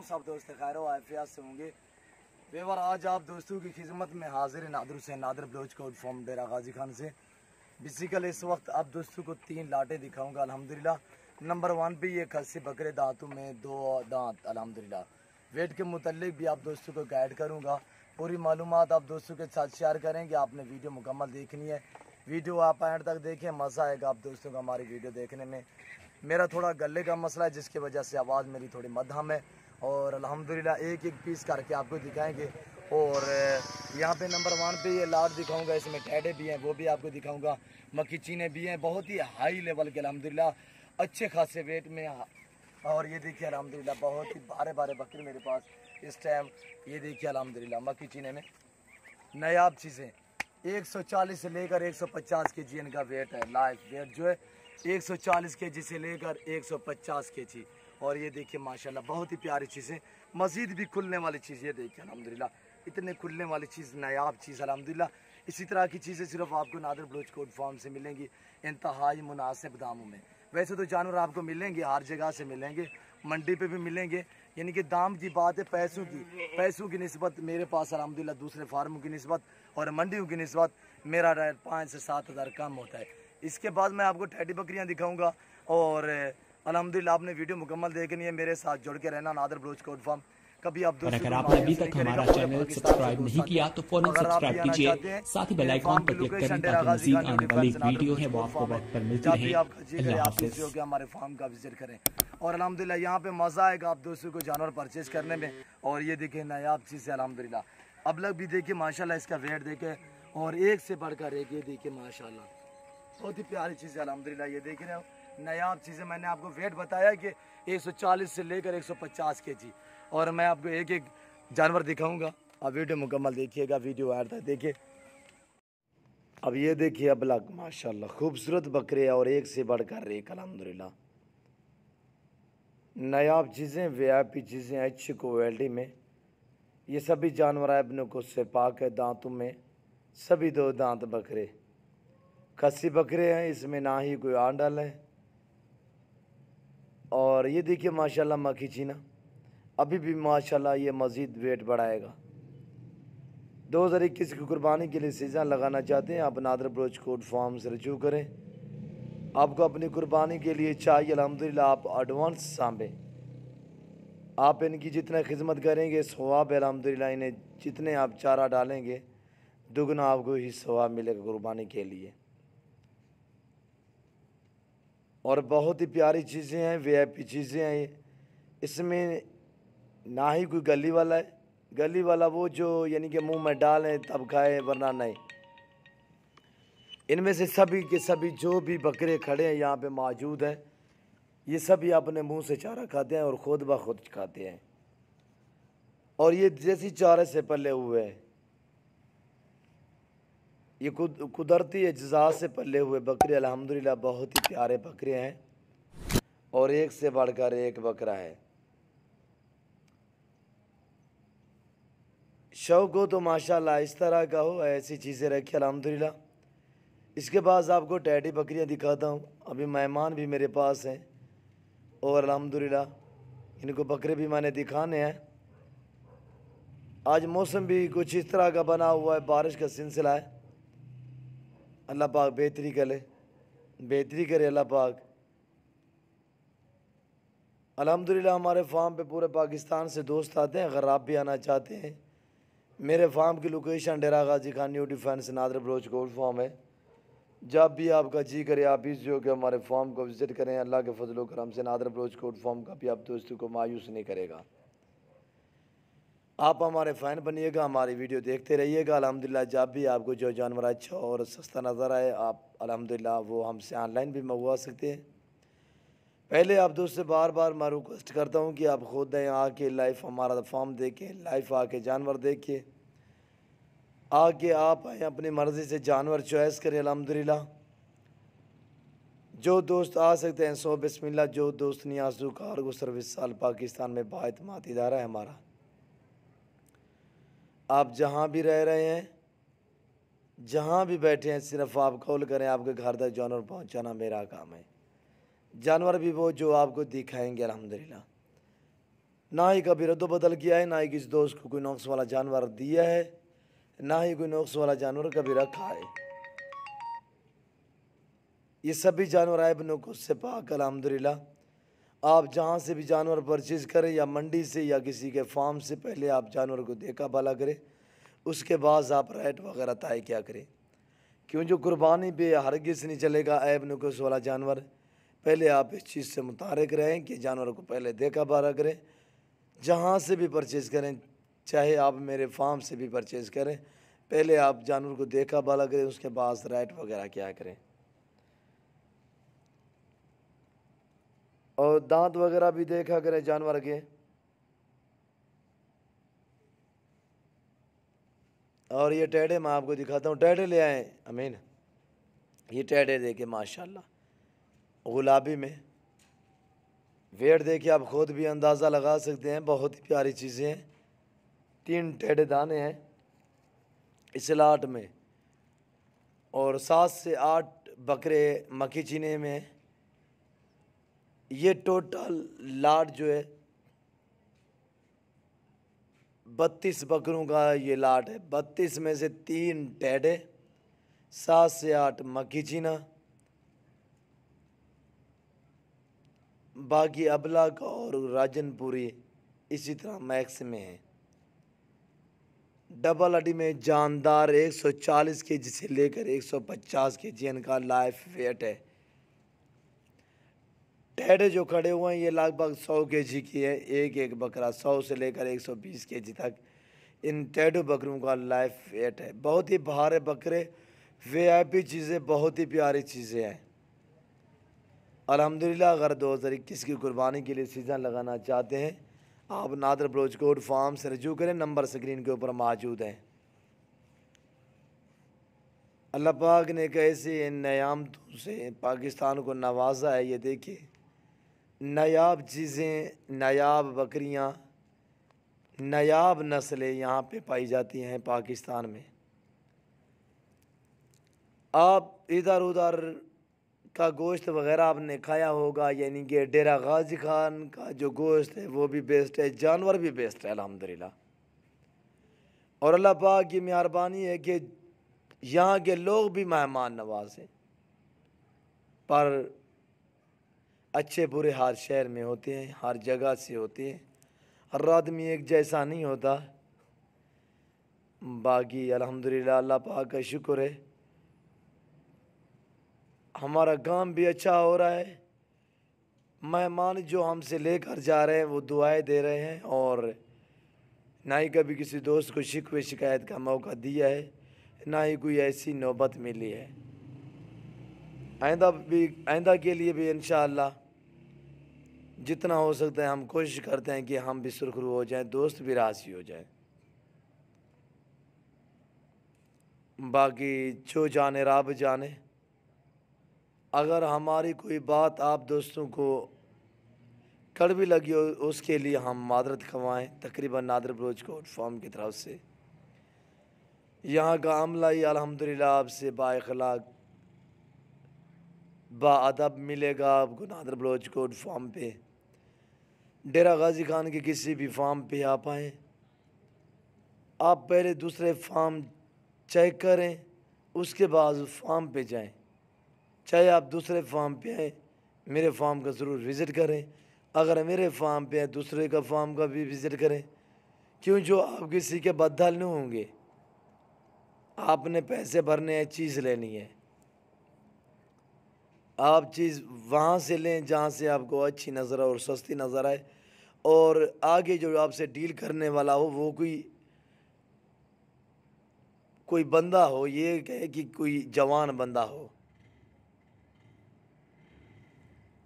सब दोस्त खैर आफियत से होंगे। बेवर आज आप दोस्तों की खिदमत में हाजिर नादर से नादर ब्लोच कोड फॉर्म डेरा गाजी खान से। बेसिकली इस वक्त आप दोस्तों को 3 लाटें दिखाऊंगा अल्हम्दुलिल्लाह। नंबर 1 पे ये खस्सी बकरे दांतों में 2 दांत अल्हम्दुलिल्लाह। वेट के मुतालिक भी आप दोस्तों को गाइड करूंगा। पूरी मालूमात आप दोस्तों के साथ शेयर करेंगे। आपने वीडियो मुकम्मल देखनी है। वीडियो आप एंड तक देखें, मज़ा आएगा आप दोस्तों को हमारी वीडियो देखने में। मेरा थोड़ा गले का मसला है जिसकी वजह से आवाज़ मेरी थोड़ी मध्यम है और अल्हम्दुलिल्लाह एक एक पीस करके आपको दिखाएंगे। और यहाँ पे नंबर 1 पे ये लाट दिखाऊंगा, इसमें टैडे भी हैं वो भी आपको दिखाऊंगा, मक्खी चीने भी हैं बहुत ही हाई लेवल के अल्हम्दुलिल्लाह अच्छे खासे वेट में। और ये देखिए अल्हम्दुलिल्लाह बहुत ही बारे बारे बकरी मेरे पास इस टाइम। ये देखिए अल्हम्दुलिल्लाह मक्खी चीने में नायाब चीज़ें 140 से लेकर 150 केजी इनका वेट है। लाइव वेट जो है 140 केजी से लेकर 150 केजी। और ये देखिए माशाल्लाह बहुत ही प्यारी चीज़ें, मज़ीद भी खुलने वाली चीज़। ये देखिए अल्हम्दुलिल्लाह इतने खुलने वाली चीज़, नायाब चीज़ अल्हम्दुलिल्लाह। इसी तरह की चीज़ें सिर्फ आपको नादर ब्लोच कोड फार्म से मिलेंगी इंतहाई मुनासिब दामों में। वैसे तो जानवर आपको मिलेंगे हर जगह से मिलेंगे, मंडी पे भी मिलेंगे, यानी कि दाम की बात है पैसों की निस्बत मेरे पास अल्हम्दुलिल्लाह दूसरे फार्मों की निस्बत और मंडियों की निस्बत मेरा रेट 5 से 7 हज़ार कम होता है। इसके बाद मैं आपको टैडी बकरियां दिखाऊंगा और अल्हम्दुलिल्लाह आपने वीडियो मुकम्मल देखनी है, मेरे साथ जुड़ के रहना नादर ब्लोच कोड फार्म। कभी आप और अगर आपने अभी तक हमारा चैनल सब्सक्राइब नहीं किया तो फौरन सब्सक्राइब कीजिए, साथ ही बेल आइकॉन पर क्लिक करें ताकि मज़ीद आने वाली वीडियो है वो आपको वक्त पर मिलती रहे। अल्लाह हाफ़िज़। हमारे फार्म का विजिट करें और अल्हम्दुलिल्लाह यहाँ पे मज़ा आएगा आप दोस्तों को जानवर परचेज करने में। और ये देखिए नायाब चीज़ है अल्हम्दुलिल्लाह। अब लग भी देखिए माशाल्लाह इसका वेट देखे और एक से बढ़कर एक। ये देखिए माशाल्लाह बहुत ही प्यारी चीज़ है अल्हम्दुलिल्लाह। ये देख रहे हो नायाब चीज़ें। मैंने आपको वेट बताया कि 140 से लेकर 150 केजी और मैं आपको एक एक जानवर दिखाऊंगा। आप वीडियो मुकम्मल देखिएगा, वीडियो आया तक देखिए। अब ये देखिए अबलग माशाल्लाह खूबसूरत बकरे और एक से बढ़कर एक अल्हम्दुलिल्लाह नायाब चीज़ें, वीआईपी चीज़ें अच्छी क्वालिटी में। ये सभी जानवर अपने को से पाक है दांतों में, सभी 2 दांत बकरे खस्सी बकरे हैं, इसमें ना ही कोई आंडल है। और ये देखिए माशाल्लाह मक्खी चीना अभी भी माशाल्लाह ये मज़ीद वेट बढ़ाएगा। 2021 की कुर्बानी के लिए सीज़न लगाना चाहते हैं आप नादर ब्लोच कोड फार्म से रजू करें। आपको अपनी कुर्बानी के लिए चाहिए अल्हम्दुलिल्लाह आप एडवांस सांभें। आप इनकी जितना खिदमत करेंगे सवाब अल्हम्दुलिल्लाह, इन्हें जितने आप चारा डालेंगे दुगना आपको ही सवाब मिलेगा कुर्बानी के लिए। और बहुत ही प्यारी चीज़ें हैं, वीआईपी चीज़ें हैं। इसमें ना ही कोई गली वाला है, गली वाला वो जो यानी कि मुंह में डालें तब खाए वरना नहीं। इनमें से सभी के सभी जो भी बकरे खड़े हैं यहाँ पे मौजूद हैं, ये सभी अपने मुंह से चारा खाते हैं और ख़ुद ब खुद खाते हैं। और ये जैसी चारे से पले हुए हैं, ये कुदरती अज्जा से पले हुए बकरे अल्हम्दुलिल्लाह बहुत ही प्यारे बकरे हैं और एक से बढ़कर एक बकरा है। शौक हो तो माशाल्लाह इस तरह का हो, ऐसी चीज़ें रखी अल्हम्दुलिल्लाह। इसके बाद आपको टैडी बकरियां दिखाता हूँ। अभी मेहमान भी मेरे पास हैं और अल्हम्दुलिल्लाह इनको बकरे भी मैंने दिखाने हैं। आज मौसम भी कुछ इस तरह का बना हुआ है, बारिश का सिलसिला है। अल्लाह पाक बेहतरी करे अल्लाह पाक। अल्हम्दुलिल्लाह हमारे फार्म पे पूरे पाकिस्तान से दोस्त आते हैं। अगर आप भी आना चाहते हैं, मेरे फार्म की location Dera Ghazi Khan new defence Nadir Baloch कोड फार्म है। जब भी आपका जी करे आप इस जो कि हमारे फार्म को विज़िट करें। अल्लाह के फजल करम से नादर ब्लोच कोड फार्म का भी आप दोस्तों को मायूस नहीं करेगा। आप हमारे फ़ैन बनिएगा, हमारी वीडियो देखते रहिएगा। अल्हम्दुलिल्लाह जब भी आपको जो जानवर अच्छा और सस्ता नज़र आए आप अल्हम्दुलिल्लाह वो हमसे ऑनलाइन भी मंगवा सकते हैं। पहले आप दोस्त से बार बार मैं रिक्वेस्ट करता हूँ कि आप ख़ुद आके लाइव हमारा फार्म देखें, लाइव आके जानवर देखें, आके आप आए अपनी मर्ज़ी से जानवर चॉइस करें। अल्हम्दुलिल्लाह जो दोस्त आ सकते हैं सो बिस्मिल्लाह, जो दोस्त नहीं आ सकते कार्गो सर्विस साल पाकिस्तान में बाएतमाद इदारा है हमारा। आप जहाँ भी रह रहे हैं, जहाँ भी बैठे हैं, सिर्फ आप कॉल करें, आपके घर तक जानवर पहुँचाना मेरा काम है। जानवर भी वो जो आपको दिखाएंगे अल्हम्दुलिल्लाह। ना ही कभी रद्द बदल किया है, ना ही किसी दोस्त को कोई नुक्स वाला जानवर दिया है, ना ही कोई नुक्स वाला जानवर कभी रखा है। ये सभी जानवर ऐब नुक्स से पाक अल्हम्दुलिल्लाह। आप जहाँ से भी जानवर परचेज़ करें, या मंडी से या किसी के फार्म से, पहले आप जानवर को देखा भाला करें, उसके बाद आप रेट वगैरह तय क्या करें। क्यों जो कुर्बानी पे हरगिज़ नहीं चलेगा ऐब नुक्स वाला जानवर। पहले आप इस चीज़ से मुतारिक रहें कि जानवर को पहले देखा भाला करें। जहाँ से भी परचेज़ करें, चाहे आप मेरे फार्म से भी परचेज़ करें, पहले आप जानवर को देखा भाला करें, उसके बाद रेट वगैरह क्या करें। और दांत वगैरह भी देखा करें जानवर के। और ये टेढ़े मैं आपको दिखाता हूँ, टेढ़े ले आए अमीन। ये टेढ़े देखे माशाल्लाह गुलाबी में, वेट देखिए, आप खुद भी अंदाज़ा लगा सकते हैं, बहुत ही प्यारी चीज़ें हैं। 3 टेढ़े दाने हैं इस लाट में, और 7 से 8 बकरे मक्खी चीने में हैं। ये टोटल लाट जो है 32 बकरों का ये लाट है। 32 में से 3 टेढ़े, 7 से 8 मक्खी चीना, बाकी अबला का और राजनपुरी इसी तरह मैक्स में है। डबल अडी में जानदार 140 केजी से लेकर 150 केजी इनका लाइफ वेट है। टेढ़े जो खड़े हुए हैं ये लगभग 100 केजी की है, एक बकरा 100 से लेकर 120 केजी तक इन टेढ़े बकरों का लाइफ वेट है। बहुत ही भारे बकरे, वीआईपी चीज़ें, बहुत ही प्यारी चीज़ें हैं अल्हम्दुलिल्लाह। अगर 2021 की कुर्बानी के लिए सीज़न लगाना चाहते हैं, आप नादर बलोच कोट फार्म से रजू करें, नंबर स्क्रीन के ऊपर मौजूद हैं। अल्लाह पाक ने कैसे इन नियामतों से पाकिस्तान को नवाजा है। ये देखिए, नायाब चीज़ें, नायाब बकरियां, नायाब नस्लें यहाँ पे पाई जाती हैं पाकिस्तान में। आप इधर उधर का गोश्त वगैरह आपने खाया होगा, यानी कि डेरा गाजी खान का जो गोश्त है वो भी बेस्ट है, जानवर भी बेस्ट है अल्हम्दुलिल्लाह। और अल्लाह पाक की मेहरबानी है कि यहाँ के लोग भी मेहमान नवाज हैं, पर अच्छे बुरे हर शहर में होते हैं, हर जगह से होते हैं, हर आदमी एक जैसा नहीं होता। बाकी अल्हम्दुलिल्लाह अल्लाह पाक का शुक्र है, हमारा काम भी अच्छा हो रहा है। मेहमान जो हमसे लेकर जा रहे हैं वो दुआएं दे रहे हैं, और ना ही कभी किसी दोस्त को शिकवे शिकायत का मौका दिया है, ना ही कोई ऐसी नौबत मिली है। आइंदा के लिए भी इंशाअल्लाह जितना हो सकता है हम कोशिश करते हैं कि हम भी सुरखरू हो जाएं, दोस्त भी राज़ी हो जाएं। बाकी जो जाने रब जाने। अगर हमारी कोई बात आप दोस्तों को कड़वी लगी हो, उसके लिए हम मादरत खवाएँ। तकरीबन नादर बलोच कोट फार्म की तरफ से यहाँ का अमला ही अल्हम्दुलिल्लाह आपसे बाअखलाक बाअदब मिलेगा आपको। नादर बलोच कोट फार्म पे, डेरा गाजी खान के किसी भी फार्म पे आप आएँ, आप पहले दूसरे फार्म चेक करें, उसके बाद उस फार्म पे जाएं। चाहे आप दूसरे फार्म पे आएँ, मेरे फार्म का ज़रूर विज़िट करें। अगर मेरे फार्म पे आए, दूसरे का फार्म का भी विज़िट करें। क्यों जो आप किसी के बदल नहीं होंगे, आपने पैसे भरने हैं, चीज़ लेनी है। आप चीज़ वहाँ से लें जहाँ से आपको अच्छी नज़र आए और सस्ती नज़र आए, और आगे जो आपसे डील करने वाला हो वो कोई बंदा हो, ये कहे कि कोई जवान बंदा हो।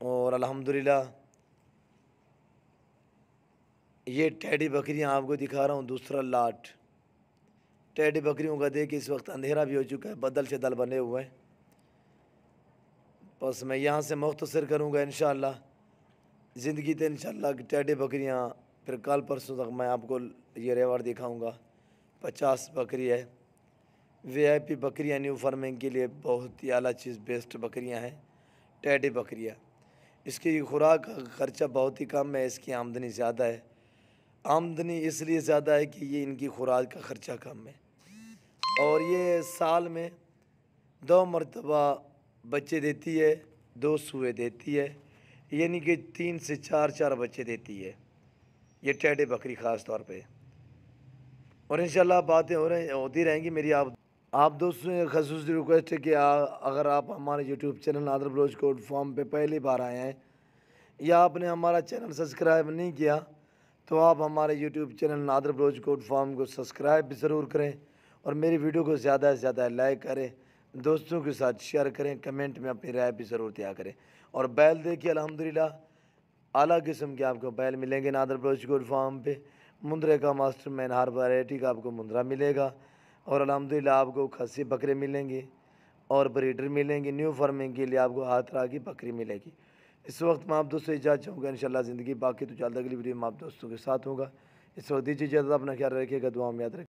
और अल्हम्दुलिल्लाह ये टेढ़ी बकरियां आपको दिखा रहा हूँ, दूसरा लाट। टेढ़ी बकरियों का देख इस वक्त अंधेरा भी हो चुका है, बदल से दल बने हुए हैं। बस मैं यहाँ से मुख्तसर करूँगा इंशाअल्लाह। ज़िंदगी तो इंशाअल्लाह टेढ़ी बकरियाँ फिर कल परसों तक मैं आपको ये रेवाड़ दिखाऊँगा। 50 बकरी है, वीआईपी बकरियाँ न्यू फार्मिंग के लिए बहुत ही आला चीज़, बेस्ट बकरियाँ हैं टेढ़ी बकरियाँ। इसकी खुराक का ख़र्चा बहुत ही कम है, इसकी आमदनी ज़्यादा है। आमदनी इसलिए ज़्यादा है कि ये इनकी खुराक का ख़र्चा कम है और ये साल में 2 मरतबा बच्चे देती है, 2 सूए देती है, यानी कि 3 से 4 बच्चे देती है ये टेढ़े बकरी ख़ास तौर पे। और इंशाल्लाह बातें होती रहेंगी मेरी आप दोस्तों से ख़ुसूसी रिक्वेस्ट है कि अगर आप हमारे YouTube channel Nadir Baloch code form पे पहली बार आए हैं या आपने हमारा चैनल सब्सक्राइब नहीं किया तो आप हमारे YouTube channel Nadir Baloch code form को सब्सक्राइब भी ज़रूर करें और मेरी वीडियो को ज़्यादा से ज़्यादा लाइक करें, दोस्तों के साथ शेयर करें, कमेंट में अपनी राय भी ज़रूर दिया करें। और बैल देखिए अल्हम्दुलिल्लाह आला किस्म के आपको बैल मिलेंगे नादर बलोच कोड फार्म पे। मुंद्रे का मास्टर मैन हर वैरायटी का आपको मुंद्रा मिलेगा और अल्हम्दुलिल्लाह आपको खस्सी बकरे मिलेंगे और ब्रीडर मिलेंगे। न्यू फार्मिंग के लिए आपको हर तरह की बकरी मिलेगी। इस वक्त मैं आप दोस्तों इजाज़त चाहूँगा, इंशाल्लाह ज़िंदगी बाकी तो चलता अगली वीडियो में आप दोस्तों के साथ होगा। इस वक्त दीजिए इजाज़त, अपना ख्याल रखिएगा, दुआ में याद रखिएगा।